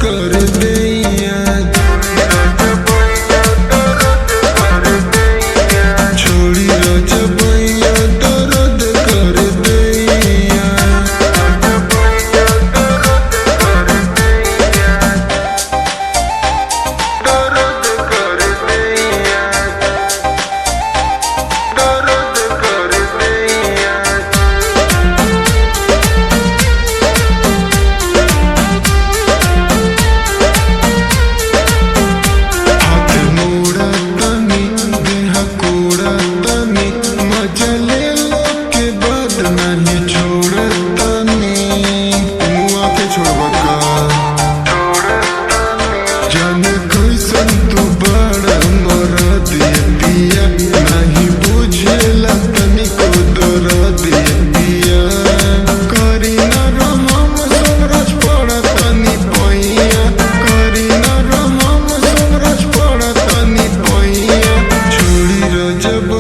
कर दैया छोड़ी रजबैया दर्द कर दैया दर्द कर दैया दर्द कर दैया हाथ मोड़ा तनी देह कोड़ा तनी मजा ले लो के बाद नहीं छोड़ तनी मुआ के छोड़बा का जाने कैसन तू बड़ा मरा दिया नहीं बुझेला तनी को दरा दिया करी ना रहम समरस पड़ा तनी पैया करी ना रहम समरस पड़ा तनी पैया छोड़ी रजब